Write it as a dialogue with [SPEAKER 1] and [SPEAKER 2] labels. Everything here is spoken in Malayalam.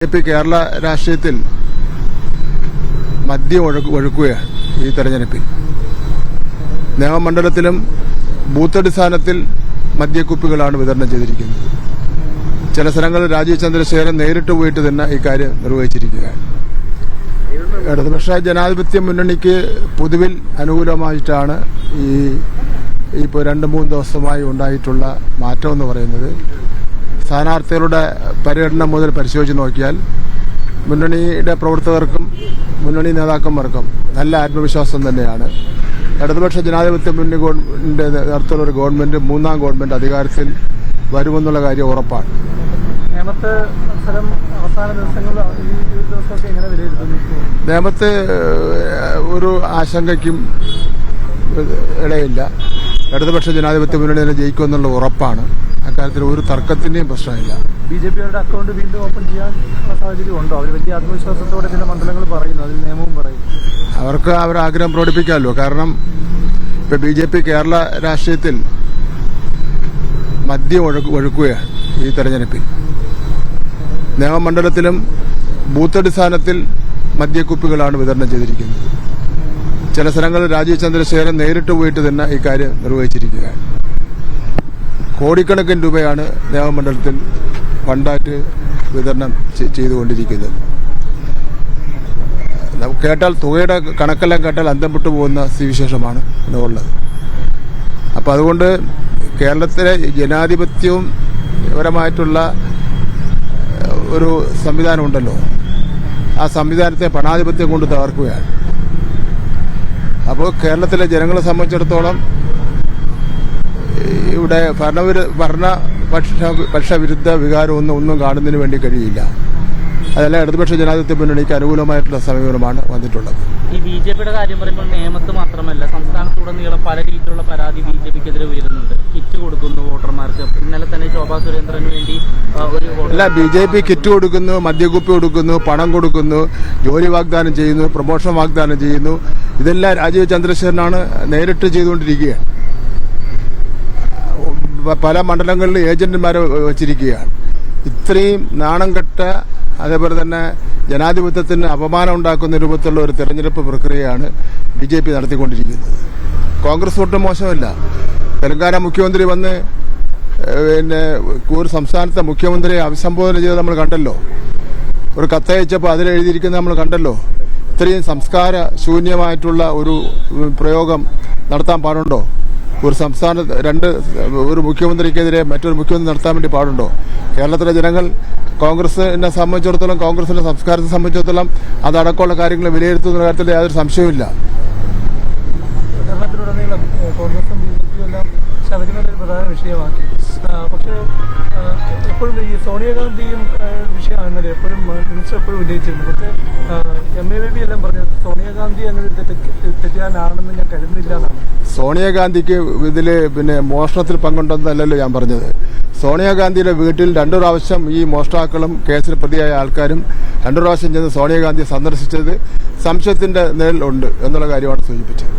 [SPEAKER 1] ബിജെപി കേരള രാഷ്ട്രീയത്തിൽ മദ്യം ഒഴുക്കുകയാണ്. ഈ തെരഞ്ഞെടുപ്പിൽ നിയമമണ്ഡലത്തിലും ബൂത്തടിസ്ഥാനത്തിൽ മദ്യക്കുപ്പികളാണ് വിതരണം ചെയ്തിരിക്കുന്നത്. ചില സ്ഥലങ്ങളിൽ രാജീവ് ചന്ദ്രശേഖരൻ നേരിട്ട് പോയിട്ട് തന്നെ ഇക്കാര്യം നിർവഹിച്ചിരിക്കുകയാണ്. ഇടതുപക്ഷ ജനാധിപത്യ മുന്നണിക്ക് പൊതുവിൽ അനുകൂലമായിട്ടാണ് ഇപ്പോൾ 2-3 ദിവസമായി ഉണ്ടായിട്ടുള്ള മാറ്റം എന്ന് പറയുന്നത്. സ്ഥാനാർത്ഥികളുടെ പര്യടനം മുതൽ പരിശോധിച്ച് നോക്കിയാൽ മുന്നണിയുടെ പ്രവർത്തകർക്കും മുന്നണി നേതാക്കന്മാർക്കും നല്ല ആത്മവിശ്വാസം തന്നെയാണ്. ഇടതുപക്ഷ ജനാധിപത്യ മുന്നണിയുടെ നേതൃത്വത്തിലുള്ള ഒരു ഗവൺമെന്റ്, 3ാം ഗവൺമെന്റ് അധികാരത്തിൽ വരുമെന്നുള്ള കാര്യം ഉറപ്പാണ്. നേമത്ത് ഒരു ആശങ്കയ്ക്കും ഇടയില്ല. ഇടതുപക്ഷ ജനാധിപത്യ മുന്നണി തന്നെ ജയിക്കുമെന്നുള്ള ഉറപ്പാണ്. അക്കാര്യത്തിൽ ഒരു തർക്കത്തിന്റെയും പ്രശ്നമില്ല.
[SPEAKER 2] ബിജെപിയുടെ അക്കൗണ്ട് വീണ്ടും ഓപ്പൺ ചെയ്യാനുള്ള സാഹചര്യം ഉണ്ടോ? അവർ വലിയ ആത്മവിശ്വാസത്തോടെ ചില മണ്ഡലങ്ങൾ പറയുന്നു, അതിൽ നിയമവും പറയും.
[SPEAKER 1] അവർക്ക് അവരുടെ ആഗ്രഹം പ്രകടിപ്പിക്കാമല്ലോ. കാരണം ഇപ്പൊ ബിജെപി കേരള രാഷ്ട്രീയത്തിൽ മദ്യം ഒഴുക്കുകയാണ്. ഈ തെരഞ്ഞെടുപ്പിൽ നിയമമണ്ഡലത്തിലും ബൂത്തടിസ്ഥാനത്തിൽ മദ്യക്കുപ്പികളാണ് വിതരണം ചെയ്തിരിക്കുന്നത്. ചില സ്ഥലങ്ങളിൽ രാജീവ് ചന്ദ്രശേഖരൻ നേരിട്ട് പോയിട്ട് തന്നെ ഇക്കാര്യം നിർവഹിച്ചിരിക്കുകയാണ്. കോടിക്കണക്കിന് രൂപയാണ് നിയമമണ്ഡലത്തിൽ ഫണ്ടായിട്ട് വിതരണം ചെയ്തുകൊണ്ടിരിക്കുന്നത്. കേട്ടാൽ തുകയുടെ കണക്കെല്ലാം കേട്ടാൽ അന്തം വിട്ടു പോകുന്ന സ്ഥിതിവിശേഷമാണ് ഉള്ളത്. അപ്പം അതുകൊണ്ട് കേരളത്തിലെ ജനാധിപത്യവും പരമായിട്ടുള്ള ഒരു സംവിധാനം ഉണ്ടല്ലോ, ആ സംവിധാനത്തെ പണാധിപത്യം കൊണ്ട് തകർക്കുകയാണ്. അപ്പോൾ കേരളത്തിലെ ജനങ്ങളെ സംബന്ധിച്ചിടത്തോളം ഇവിടെ പക്ഷവിരുദ്ധ വികാരമൊന്നും കാണുന്നതിന് വേണ്ടി കഴിയില്ല. അതെല്ലാം ഇടതുപക്ഷ ജനാധിപത്യ മുന്നണിക്ക് അനുകൂലമായിട്ടുള്ള സമീപനമാണ് വന്നിട്ടുള്ളത്.
[SPEAKER 3] ഈ ബിജെപിയുടെ കാര്യം പറയുമ്പോൾ നേമത്ത് മാത്രമല്ല, സംസ്ഥാനത്തുടനീളം പല രീതിയിലുള്ള പരാതി ബിജെപിക്കെതിരെ ഉയരുന്നുണ്ട്. കിറ്റ് കൊടുക്കുന്നു വോട്ടർമാർക്ക്. ഇന്നലെ തന്നെ ശോഭാ സുരേന്ദ്രന് വേണ്ടി
[SPEAKER 1] അല്ല, ബിജെപി കിറ്റ് കൊടുക്കുന്നു, മദ്യക്കുപ്പി കൊടുക്കുന്നു, പണം കൊടുക്കുന്നു, ജോലി വാഗ്ദാനം ചെയ്യുന്നു, പ്രൊമോഷൻ വാഗ്ദാനം ചെയ്യുന്നു. ഇതെല്ലാം രാജീവ് ചന്ദ്രശേഖരനാണ് നേരിട്ട് ചെയ്തുകൊണ്ടിരിക്കുകയാണ്. പല മണ്ഡലങ്ങളിലും ഏജന്റുമാരെ വച്ചിരിക്കുകയാണ്. ഇത്രയും നാണം കെട്ട, അതേപോലെ തന്നെ ജനാധിപത്യത്തിന് അപമാനം ഉണ്ടാക്കുന്ന രൂപത്തിലുള്ള ഒരു തെരഞ്ഞെടുപ്പ് പ്രക്രിയയാണ് ബിജെപി നടത്തിക്കൊണ്ടിരിക്കുന്നത്. കോൺഗ്രസ് ഒട്ടും മോശമല്ല. തെലങ്കാന മുഖ്യമന്ത്രി വന്ന് ഒരു സംസ്ഥാനത്തെ മുഖ്യമന്ത്രിയെ അഭിസംബോധന ചെയ്ത് നമ്മൾ കണ്ടല്ലോ. ഒരു കത്തയച്ചപ്പോൾ അതിലെഴുതിയിരിക്കുന്നത് നമ്മൾ കണ്ടല്ലോ. ഇത്രയും സംസ്കാര ശൂന്യമായിട്ടുള്ള ഒരു പ്രയോഗം നടത്താൻ പാടുണ്ടോ? ഒരു സംസ്ഥാനത്ത് ഒരു മുഖ്യമന്ത്രിക്കെതിരെ മറ്റൊരു മുഖ്യമന്ത്രി നടത്താൻ വേണ്ടി പാടുണ്ടോ? കേരളത്തിലെ ജനങ്ങൾ കോൺഗ്രസിനെ സംബന്ധിച്ചിടത്തോളം, കോൺഗ്രസിന്റെ സംസ്കാരത്തെ സംബന്ധിച്ചിടത്തോളം അതടക്കമുള്ള കാര്യങ്ങൾ വിലയിരുത്തുന്ന കാര്യത്തിൽ യാതൊരു സംശയവുമില്ല.
[SPEAKER 2] കേരളത്തിലുടനീളം കോൺഗ്രസും ബിജെപിയും എല്ലാം ശബരിമല ഒരു പ്രധാന വിഷയമാക്കി. പക്ഷേ എപ്പോഴും ഈ സോണിയാഗാന്ധിയും വിഷയമാണെന്നല്ലേ എപ്പോഴും മിനിസ്റ്റർ എപ്പോഴും ഉന്നയിച്ചിരുന്നു. പക്ഷേ MABB എല്ലാം പറഞ്ഞത് സോണിയാഗാന്ധി അങ്ങനെ തെറ്റുകാരനാണെന്ന് ഞാൻ കരുതുന്നില്ല എന്നാണ്.
[SPEAKER 1] സോണിയാഗാന്ധിക്ക് ഇതിൽ മോഷണത്തിൽ പങ്കുണ്ടെന്നല്ലല്ലോ ഞാൻ പറഞ്ഞത്. സോണിയാഗാന്ധിയുടെ വീട്ടിൽ 2 പ്രാവശ്യം ഈ മോഷ്ടാക്കളും കേസിൽ പ്രതിയായ ആൾക്കാരും 2 പ്രാവശ്യം ചെന്ന് സോണിയാഗാന്ധിയെ സന്ദർശിച്ചത് സംശയത്തിന്റെ നിഴൽ ഉണ്ട് എന്നുള്ള കാര്യമാണ് സൂചിപ്പിച്ചത്.